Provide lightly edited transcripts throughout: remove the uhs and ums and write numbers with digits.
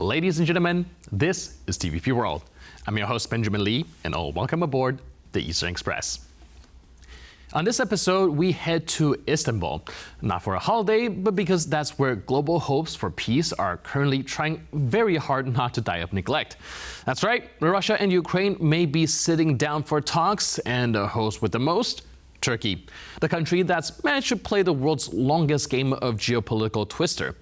Ladies and gentlemen, this is TVP World. I'm your host, Benjamin Lee, and welcome aboard the Eastern Express. On this episode, we head to Istanbul, not for a holiday, but because that's where global hopes for peace are currently trying very hard not to die of neglect. That's right, Russia and Ukraine may be sitting down for talks, and the host with the most, Turkey, the country that's managed to play the world's longest game of geopolitical twister.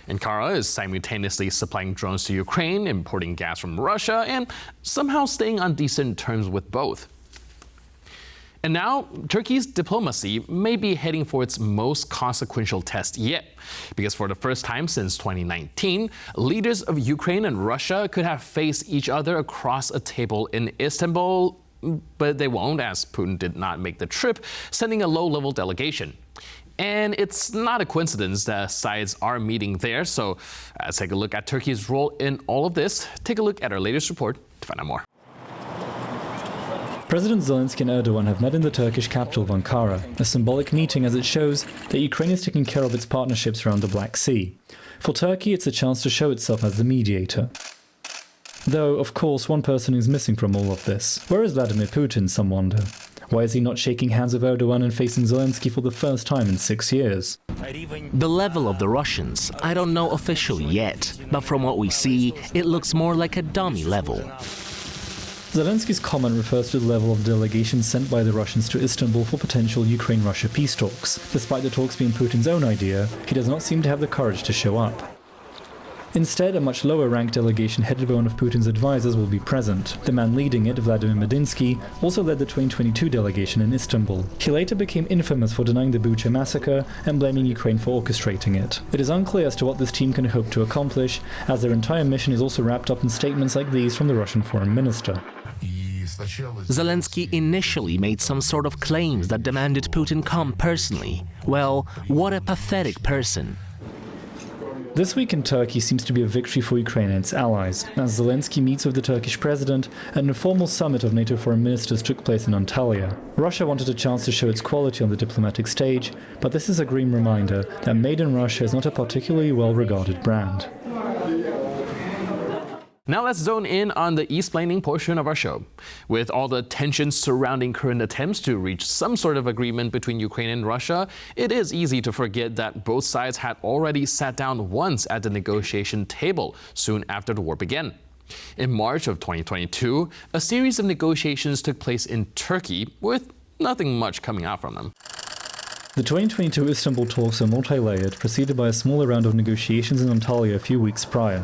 Ankara is simultaneously supplying drones to Ukraine, importing gas from Russia, and somehow staying on decent terms with both. And now, Turkey's diplomacy may be heading for its most consequential test yet, because for the first time since 2019, leaders of Ukraine and Russia could have faced each other across a table in Istanbul, but they won't, as Putin did not make the trip, sending a low-level delegation. And it's not a coincidence that sides are meeting there, so let's take a look at Turkey's role in all of this. Take a look at our latest report to find out more. President Zelenskyy and Erdoğan have met in the Turkish capital of Ankara, a symbolic meeting as it shows that Ukraine is taking care of its partnerships around the Black Sea. For Turkey, it's a chance to show itself as the mediator. Though, of course, one person is missing from all of this. Where is Vladimir Putin, some wonder? Why is he not shaking hands with Erdoğan and facing Zelenskyy for the first time in 6 years? The level of the Russians, I don't know officially yet, but from what we see, it looks more like a dummy level. Zelenskyy's comment refers to the level of delegation sent by the Russians to Istanbul for potential Ukraine-Russia peace talks. Despite the talks being Putin's own idea, he does not seem to have the courage to show up. Instead, a much lower-ranked delegation headed by one of Putin's advisors will be present. The man leading it, Vladimir Medinsky, also led the 2022 delegation in Istanbul. He later became infamous for denying the Bucha massacre and blaming Ukraine for orchestrating it. It is unclear as to what this team can hope to accomplish, as their entire mission is also wrapped up in statements like these from the Russian foreign minister. Zelenskyy initially made some sort of claims that demanded Putin come personally. Well, what a pathetic person. This week in Turkey seems to be a victory for Ukraine and its allies, as Zelenskyy meets with the Turkish president and an informal summit of NATO foreign ministers took place in Antalya. Russia wanted a chance to show its quality on the diplomatic stage, but this is a grim reminder that Made in Russia is not a particularly well-regarded brand. Now let's zone in on the East-plaining portion of our show. With all the tensions surrounding current attempts to reach some sort of agreement between Ukraine and Russia, it is easy to forget that both sides had already sat down once at the negotiation table soon after the war began. In March of 2022, a series of negotiations took place in Turkey, with nothing much coming out from them. The 2022 Istanbul talks are multi-layered, preceded by a smaller round of negotiations in Antalya a few weeks prior.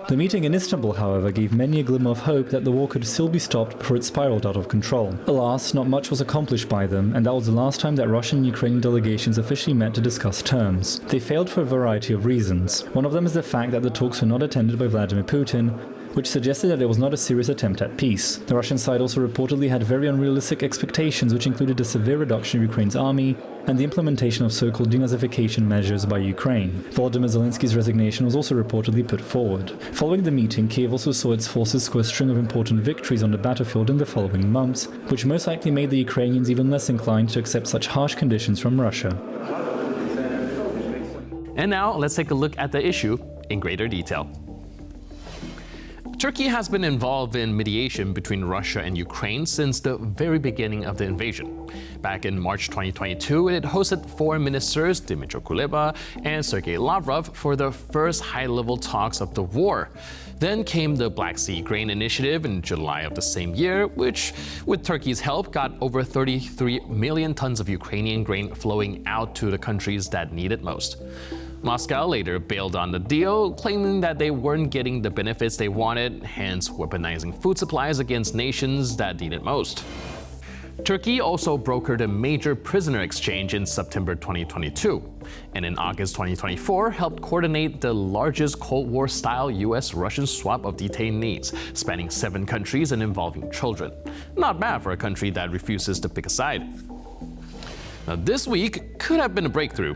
The meeting in Istanbul, however, gave many a glimmer of hope that the war could still be stopped before it spiraled out of control. Alas, not much was accomplished by them, and that was the last time that Russian and Ukrainian delegations officially met to discuss terms. They failed for a variety of reasons. One of them is the fact that the talks were not attended by Vladimir Putin, which suggested that it was not a serious attempt at peace. The Russian side also reportedly had very unrealistic expectations, which included a severe reduction of Ukraine's army and the implementation of so-called denazification measures by Ukraine. Volodymyr Zelenskyy's resignation was also reportedly put forward. Following the meeting, Kiev also saw its forces score a string of important victories on the battlefield in the following months, which most likely made the Ukrainians even less inclined to accept such harsh conditions from Russia. And now let's take a look at the issue in greater detail. Turkey has been involved in mediation between Russia and Ukraine since the very beginning of the invasion. Back in March 2022, it hosted foreign ministers Dmytro Kuleba and Sergei Lavrov for the first high-level talks of the war. Then came the Black Sea Grain Initiative in July of the same year, which, with Turkey's help, got over 33 million tons of Ukrainian grain flowing out to the countries that need it most. Moscow later bailed on the deal, claiming that they weren't getting the benefits they wanted, hence weaponizing food supplies against nations that need it most. Turkey also brokered a major prisoner exchange in September 2022, and in August 2024 helped coordinate the largest Cold War-style US-Russian swap of detainees, spanning 7 countries and involving children. Not bad for a country that refuses to pick a side. Now, this week could have been a breakthrough.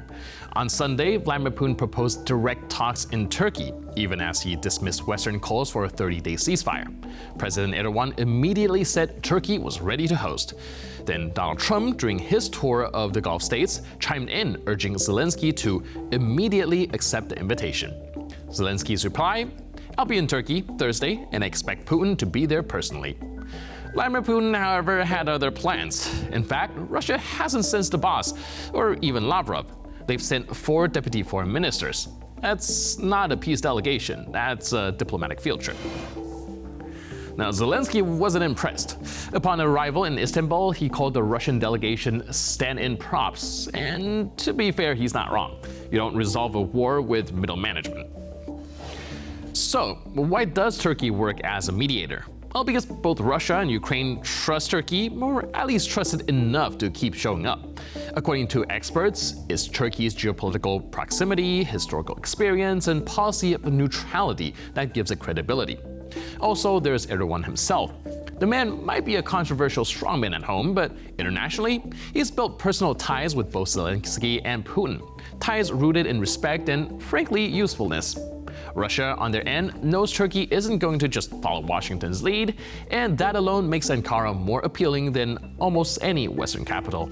On Sunday, Vladimir Putin proposed direct talks in Turkey, even as he dismissed Western calls for a 30-day ceasefire. President Erdoğan immediately said Turkey was ready to host. Then Donald Trump, during his tour of the Gulf states, chimed in, urging Zelenskyy to immediately accept the invitation. Zelenskyy's reply: I'll be in Turkey Thursday and I expect Putin to be there personally. Vladimir Putin, however, had other plans. In fact, Russia hasn't sent the boss, or even Lavrov. They've sent 4 deputy foreign ministers. That's not a peace delegation, that's a diplomatic field trip. Now, Zelenskyy wasn't impressed. Upon arrival in Istanbul, he called the Russian delegation stand-in props, and to be fair, he's not wrong. You don't resolve a war with middle management. So, why does Turkey work as a mediator? Well, because both Russia and Ukraine trust Turkey, or at least trust it enough to keep showing up. According to experts, it's Turkey's geopolitical proximity, historical experience, and policy of neutrality that gives it credibility. Also, there's Erdoğan himself. The man might be a controversial strongman at home, but internationally, he's built personal ties with both Zelenskyy and Putin. Ties rooted in respect and, frankly, usefulness. Russia, on their end, knows Turkey isn't going to just follow Washington's lead, and that alone makes Ankara more appealing than almost any Western capital.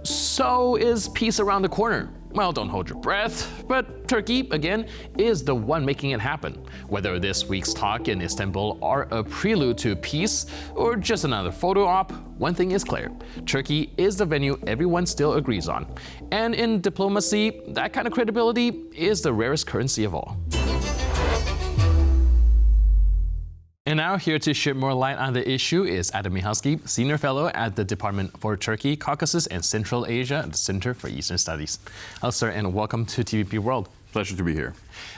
So, is peace around the corner? Well, don't hold your breath, but Turkey, again, is the one making it happen. Whether this week's talk in Istanbul are a prelude to peace or just another photo op, one thing is clear. Turkey is the venue everyone still agrees on. And in diplomacy, that kind of credibility is the rarest currency of all. And now, here to shed more light on the issue is Adam Michalski, Senior Fellow at the Department for Turkey, Caucasus, and Central Asia at the Center for Eastern Studies. Hello, sir, and welcome to TVP World. Pleasure to be here.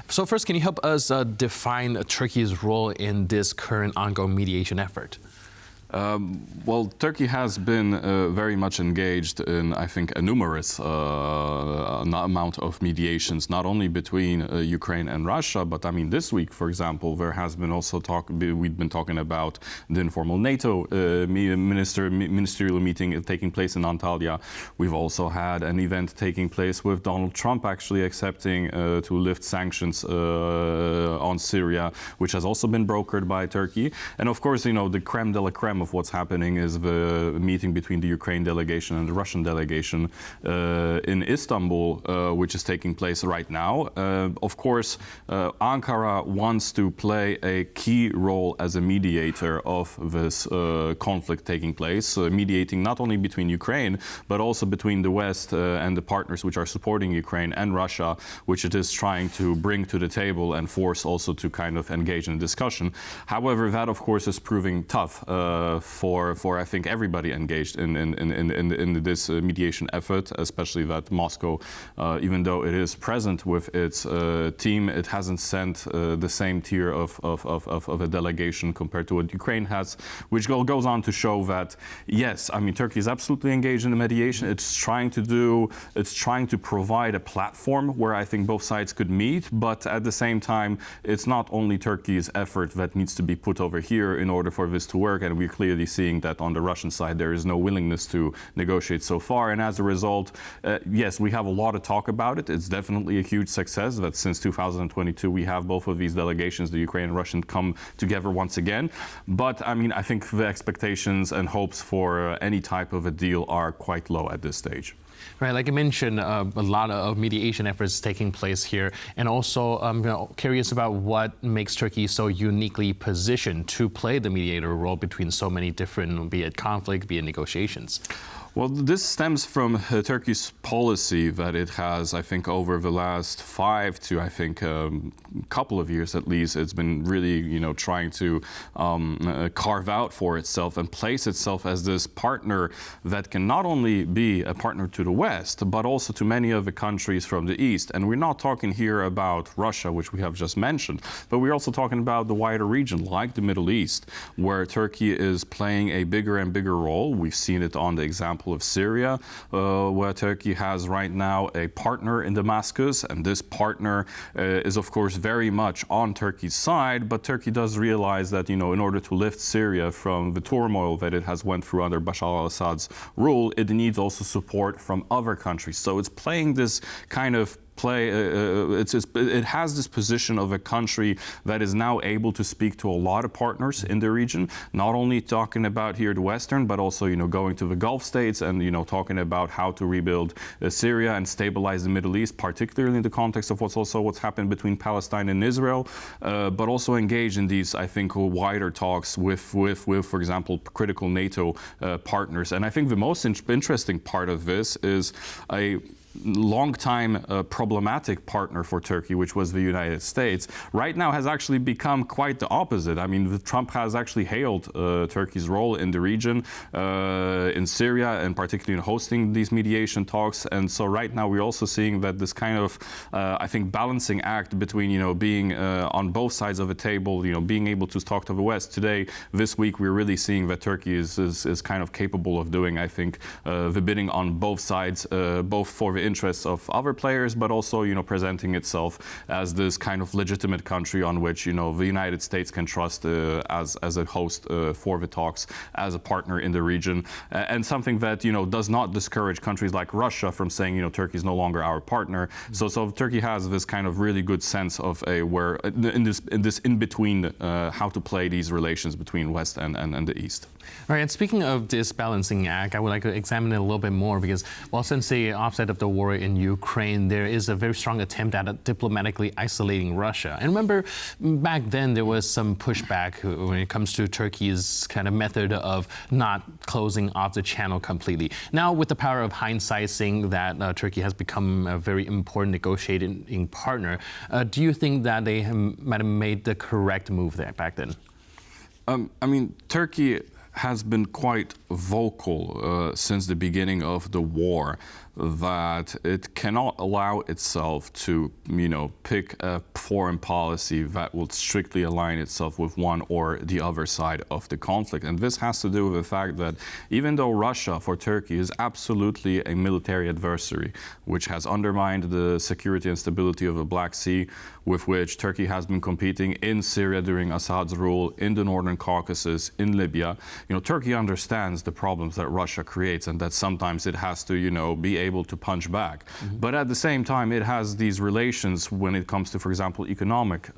So first, can you help us define Turkey's role in this current ongoing mediation effort? Well, Turkey has been very much engaged in, I think, a numerous amount of mediations, not only between Ukraine and Russia, but I mean, this week, for example, there has been also we've been talking about the informal NATO ministerial meeting taking place in Antalya. We've also had an event taking place with Donald Trump actually accepting to lift sanctions on Syria, which has also been brokered by Turkey. And of course, you know, the creme de la creme of what's happening is the meeting between the Ukraine delegation and the Russian delegation in Istanbul, which is taking place right now. Of course, Ankara wants to play a key role as a mediator of this conflict taking place, mediating not only between Ukraine, but also between the West and the partners which are supporting Ukraine and Russia, which it is trying to bring to the table and force also to kind of engage in a discussion. However, that of course is proving tough for I think everybody engaged in this mediation effort, especially that Moscow, even though it is present with its team, it hasn't sent the same tier of a delegation compared to what Ukraine has, which goes on to show that yes, I mean, Turkey is absolutely engaged in the mediation. It's trying to provide a platform where I think both sides could meet, but at the same time, it's not only Turkey's effort that needs to be put over here in order for this to work, and we're clearly seeing that on the Russian side there is no willingness to negotiate so far, and as a result, yes, we have a lot of talk about it. It's definitely a huge success that since 2022 we have both of these delegations, the Ukrainian and Russian, come together once again. But I mean, I think the expectations and hopes for any type of a deal are quite low at this stage. Right, like I mentioned, a lot of mediation efforts taking place here, and also I'm curious about what makes Turkey so uniquely positioned to play the mediator role between so many different, be it conflict, be it negotiations. Well, this stems from Turkey's policy that it has, I think, over the last 5 to, I think, couple of years at least. It's been really, you know, trying to carve out for itself and place itself as this partner that can not only be a partner to the West, but also to many of the countries from the East. And we're not talking here about Russia, which we have just mentioned, but we're also talking about the wider region, like the Middle East, where Turkey is playing a bigger and bigger role. We've seen it on the example of Syria, where Turkey has right now a partner in Damascus, and this partner is of course very much on Turkey's side, but Turkey does realize that, you know, in order to lift Syria from the turmoil that it has went through under Bashar al-Assad's rule, it needs also support from other countries. So it's playing this kind of it has this position of a country that is now able to speak to a lot of partners in the region, not only talking about here the Western, but also, going to the Gulf states and, talking about how to rebuild Syria and stabilize the Middle East, particularly in the context of what's happened between Palestine and Israel, but also engage in these, I think, wider talks with, for example, critical NATO partners. And I think the most interesting part of this is a long-time problematic partner for Turkey, which was the United States, right now has actually become quite the opposite. I mean, Trump has actually hailed Turkey's role in the region, in Syria, and particularly in hosting these mediation talks. And so right now we're also seeing that this kind of, I think, balancing act between, being on both sides of a table, being able to talk to the West. Today, this week, we're really seeing that Turkey is kind of capable of doing, I think, the bidding on both sides, both for the interests of other players, but also, presenting itself as this kind of legitimate country on which, the United States can trust as a host for the talks, as a partner in the region, and something that, does not discourage countries like Russia from saying, Turkey is no longer our partner. So Turkey has this kind of really good sense of where in this in-between how to play these relations between West and the East. All right, and speaking of this balancing act, I would like to examine it a little bit more because, well, since the offset of the war in Ukraine, there is a very strong attempt at diplomatically isolating Russia. And remember, back then there was some pushback when it comes to Turkey's kind of method of not closing off the channel completely. Now, with the power of hindsight, seeing that Turkey has become a very important negotiating partner, do you think that they might have made the correct move there back then? I mean, Turkey has been quite vocal since the beginning of the war that it cannot allow itself to, pick a foreign policy that will strictly align itself with one or the other side of the conflict. And this has to do with the fact that even though Russia, for Turkey, is absolutely a military adversary, which has undermined the security and stability of the Black Sea, with which Turkey has been competing in Syria during Assad's rule, in the Northern Caucasus, in Libya, Turkey understands the problems that Russia creates and that sometimes it has to, be able to punch back. Mm-hmm. But at the same time, it has these relations when it comes to, for example, economic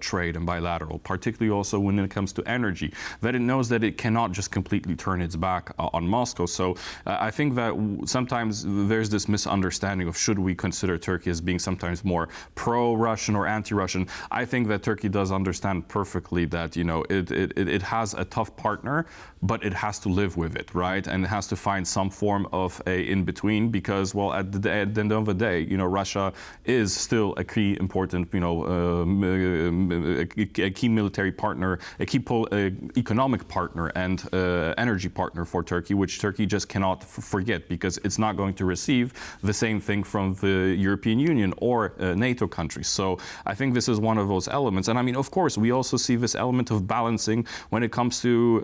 trade and bilateral, particularly also when it comes to energy, that it knows that it cannot just completely turn its back on Moscow. So I think that sometimes there's this misunderstanding of should we consider Turkey as being sometimes more pro-Russian or anti-Russian. I think that Turkey does understand perfectly that, it has a tough partner, but it has to live with it, right? And it has to find some form of a in-between because, well, at the end of the day, Russia is still a key important, a key military partner, a key economic partner and energy partner for Turkey, which Turkey just cannot forget because it's not going to receive the same thing from the European Union or NATO countries. So I think this is one of those elements. And I mean, of course, we also see this element of balancing when it comes to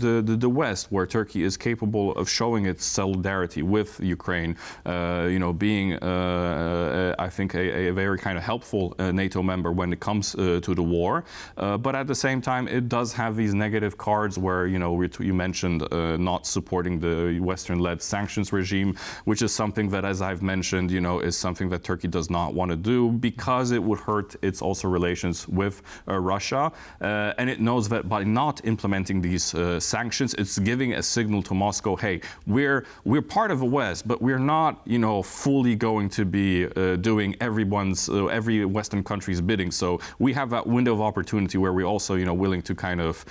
the West, where Turkey is capable of showing its solidarity with Ukraine, being, I think, a very kind of helpful NATO member when it comes to the war. But at the same time, it does have these negative cards where, you mentioned not supporting the Western-led sanctions regime, which is something that, as I've mentioned, is something that Turkey does not want to do because it would hurt its also relations with Russia. And it knows that by not implementing these sanctions, it's giving a signal to Moscow, hey, we're part of the West, but we're not, fully going to be doing every Western country's bidding. So we have that window of opportunity where we're also, willing to kind of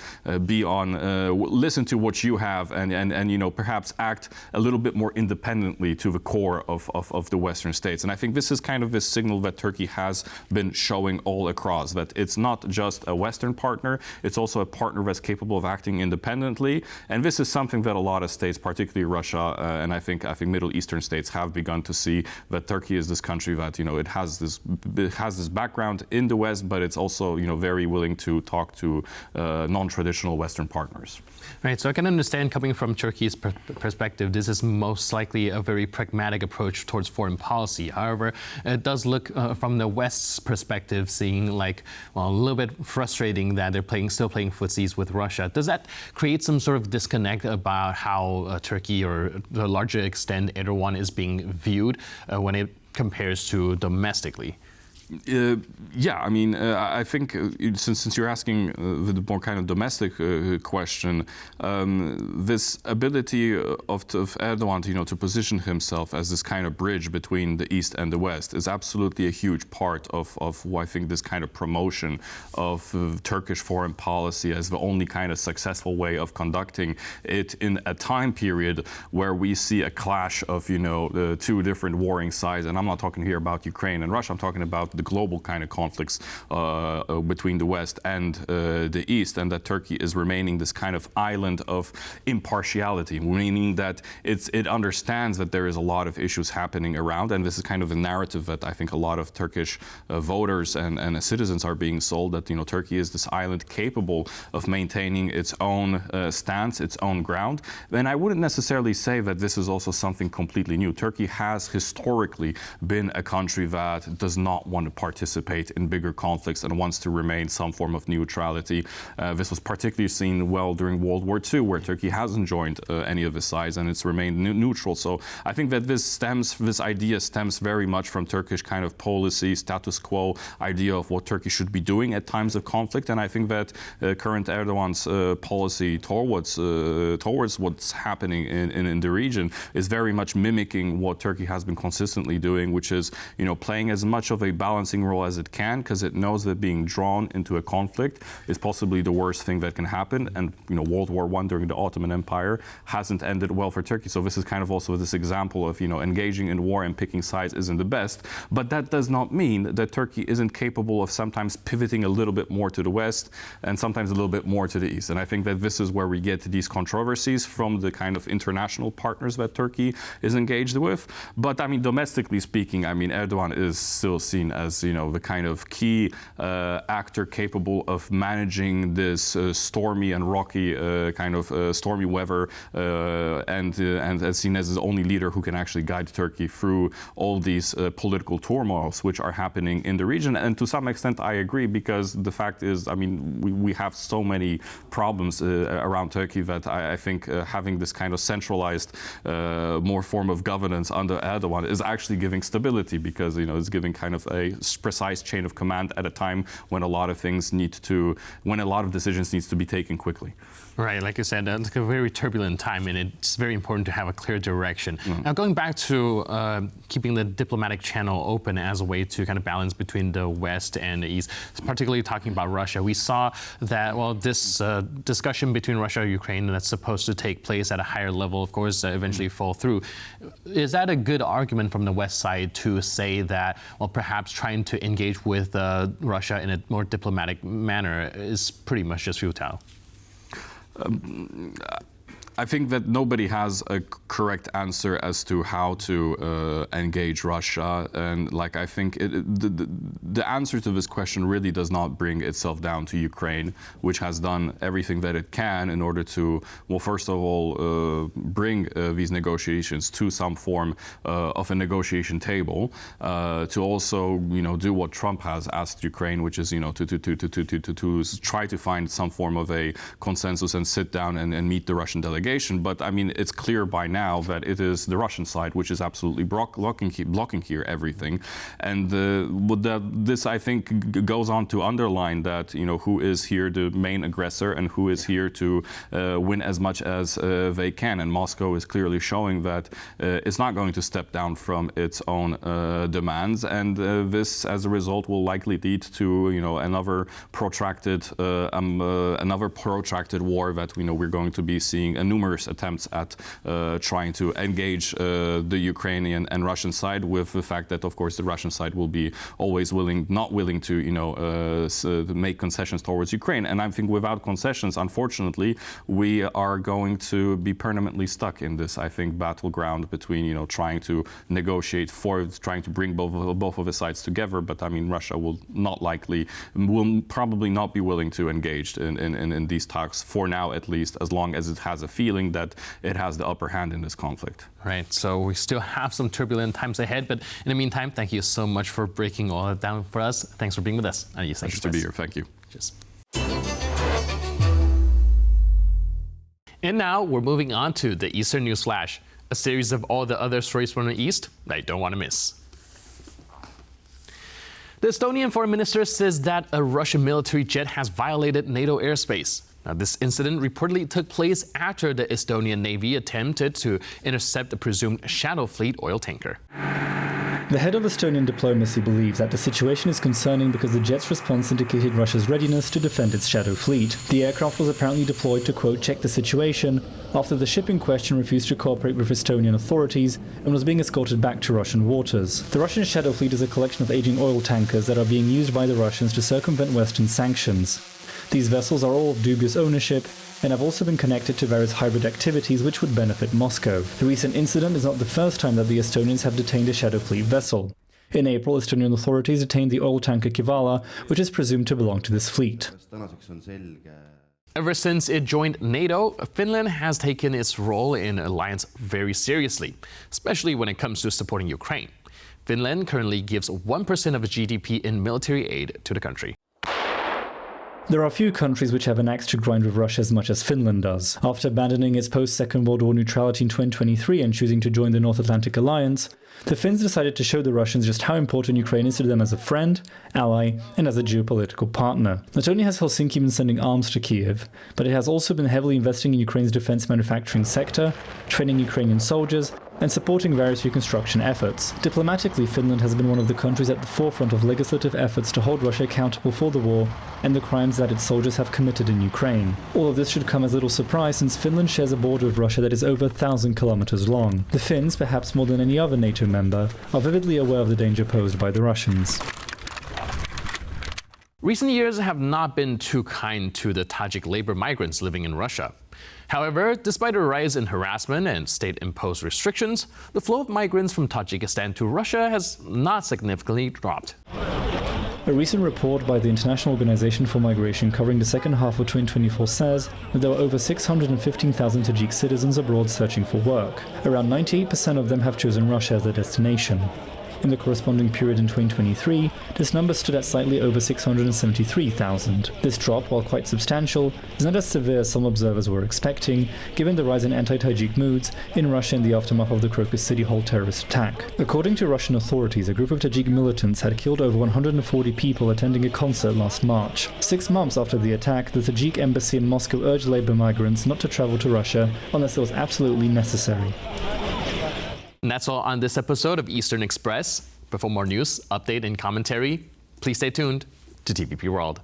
be on, listen to what you have and perhaps act a little bit more independently to the core of the Western states. And I think this is kind of this signal that Turkey has been showing all across, that it's not just a Western partner, it's also a partner that's capable of acting independently. And this is something that a lot of states, particularly Russia, and I think Middle Eastern states have begun to see, that Turkey is this country that, it has this background in the West, but it's also, very willing to talk to non-traditional Western partners. Right, so I can understand coming from Turkey's perspective, this is most likely a very pragmatic approach towards foreign policy. However, it does look from the West's perspective, seeing like, well, a little bit frustrating that they're still playing footsies with Russia. Does that create some sort of disconnect about how Turkey, or to a larger extent, Erdoğan is being viewed when it compares to domestically? Yeah, I mean, I think since you're asking the more kind of domestic question, this ability of Erdoğan to position himself as this kind of bridge between the East and the West is absolutely a huge part of I think this kind of promotion of Turkish foreign policy as the only kind of successful way of conducting it in a time period where we see a clash of the two different warring sides. And I'm not talking here about Ukraine and Russia. I'm talking about the global kind of conflicts between the West and the East, and that Turkey is remaining this kind of island of impartiality, meaning that it understands that there is a lot of issues happening around, and this is kind of a narrative that I think a lot of Turkish voters and citizens are being sold, that Turkey is this island capable of maintaining its own stance, its own ground. And I wouldn't necessarily say that this is also something completely new. Turkey has historically been a country that does not want to participate in bigger conflicts and wants to remain some form of neutrality. This was particularly seen well during World War II, where Turkey hasn't joined any of the sides and it's remained neutral. So I think that this idea stems very much from Turkish kind of policy, status quo idea of what Turkey should be doing at times of conflict. And I think that current Erdoğan's policy towards what's happening in the region is very much mimicking what Turkey has been consistently doing, which is playing as much of a balancing role as it can, because it knows that being drawn into a conflict is possibly the worst thing that can happen. And World War I during the Ottoman Empire hasn't ended well for Turkey. So this is kind of also this example of engaging in war and picking sides isn't the best. But that does not mean that Turkey isn't capable of sometimes pivoting a little bit more to the West and sometimes a little bit more to the East. And I think that this is where we get these controversies from the kind of international partners that Turkey is engaged with. But I mean, domestically speaking, I mean, Erdoğan is still seen as the kind of key actor capable of managing this stormy and rocky kind of stormy weather, and as seen as the only leader who can actually guide Turkey through all these political turmoils which are happening in the region. And to some extent, I agree, because the fact is, I mean, we have so many problems around Turkey that I think having this kind of centralized more form of governance under Erdoğan is actually giving stability, because it's giving kind of a precise chain of command at a time when a lot of decisions needs to be taken quickly. Right, like you said, it's a very turbulent time, and it's very important to have a clear direction. Now, going back to keeping the diplomatic channel open as a way to kind of balance between the West and the East, particularly talking about Russia, we saw that, well, this discussion between Russia and Ukraine that's supposed to take place at a higher level, of course, eventually fall through. Is that a good argument from the West side to say that, well, perhaps trying to engage with Russia in a more diplomatic manner is pretty much just futile? I think that nobody has a correct answer as to how to engage Russia, and I think the answer to this question really does not bring itself down to Ukraine, which has done everything that it can in order to, well, first of all, bring these negotiations to some form of a negotiation table, to also do what Trump has asked Ukraine, which is to try to find some form of a consensus and sit down and meet the Russian delegation. But I mean, it's clear by now that it is the Russian side which is absolutely blocking here everything. And this, I think, goes on to underline that, who is here the main aggressor and who is here to win as much as they can. And Moscow is clearly showing that it's not going to step down from its own demands. And this, as a result, will likely lead to, another protracted war that, we're going to be seeing numerous attempts at trying to engage the Ukrainian and Russian side, with the fact that, of course, the Russian side will be always not willing to, make concessions towards Ukraine. And I think without concessions, unfortunately, we are going to be permanently stuck in this, I think, battleground between, trying to negotiate trying to bring both of the sides together. But I mean, Russia will probably not be willing to engage in these talks for now, at least, as long as it has a feeling that it has the upper hand in this conflict. Right, so we still have some turbulent times ahead, but in the meantime, thank you so much for breaking all that down for us. Thanks for being with us. Pleasure to be here. Thank you. Cheers. And now we're moving on to the Eastern News Flash, a series of all the other stories from the East that you don't want to miss. The Estonian foreign minister says that a Russian military jet has violated NATO airspace. Now, this incident reportedly took place after the Estonian Navy attempted to intercept a presumed Shadow Fleet oil tanker. The head of Estonian diplomacy believes that the situation is concerning because the jet's response indicated Russia's readiness to defend its Shadow Fleet. The aircraft was apparently deployed to, quote, check the situation after the ship in question refused to cooperate with Estonian authorities and was being escorted back to Russian waters. The Russian Shadow Fleet is a collection of aging oil tankers that are being used by the Russians to circumvent Western sanctions. These vessels are all of dubious ownership and have also been connected to various hybrid activities which would benefit Moscow. The recent incident is not the first time that the Estonians have detained a Shadow Fleet vessel. In April, Estonian authorities detained the oil tanker Kivala, which is presumed to belong to this fleet. Ever since it joined NATO, Finland has taken its role in the alliance very seriously, especially when it comes to supporting Ukraine. Finland currently gives 1% of its GDP in military aid to the country. There are few countries which have an axe to grind with Russia as much as Finland does. After abandoning its post-Second World War neutrality in 2023 and choosing to join the North Atlantic Alliance, the Finns decided to show the Russians just how important Ukraine is to them as a friend, ally, and as a geopolitical partner. Not only has Helsinki been sending arms to Kiev, but it has also been heavily investing in Ukraine's defense manufacturing sector, training Ukrainian soldiers, and supporting various reconstruction efforts. Diplomatically, Finland has been one of the countries at the forefront of legislative efforts to hold Russia accountable for the war and the crimes that its soldiers have committed in Ukraine. All of this should come as little surprise since Finland shares a border with Russia that is over 1,000 kilometers long. The Finns, perhaps more than any other NATO member, are vividly aware of the danger posed by the Russians. Recent years have not been too kind to the Tajik labor migrants living in Russia. However, despite a rise in harassment and state-imposed restrictions, the flow of migrants from Tajikistan to Russia has not significantly dropped. A recent report by the International Organization for Migration covering the second half of 2024 says that there were over 615,000 Tajik citizens abroad searching for work. Around 98% of them have chosen Russia as their destination. In the corresponding period in 2023, this number stood at slightly over 673,000. This drop, while quite substantial, is not as severe as some observers were expecting, given the rise in anti-Tajik moods in Russia in the aftermath of the Crocus City Hall terrorist attack. According to Russian authorities, a group of Tajik militants had killed over 140 people attending a concert last March. 6 months after the attack, the Tajik embassy in Moscow urged labor migrants not to travel to Russia unless it was absolutely necessary. And that's all on this episode of Eastern Express. But for more news, update, and commentary, please stay tuned to TVP World.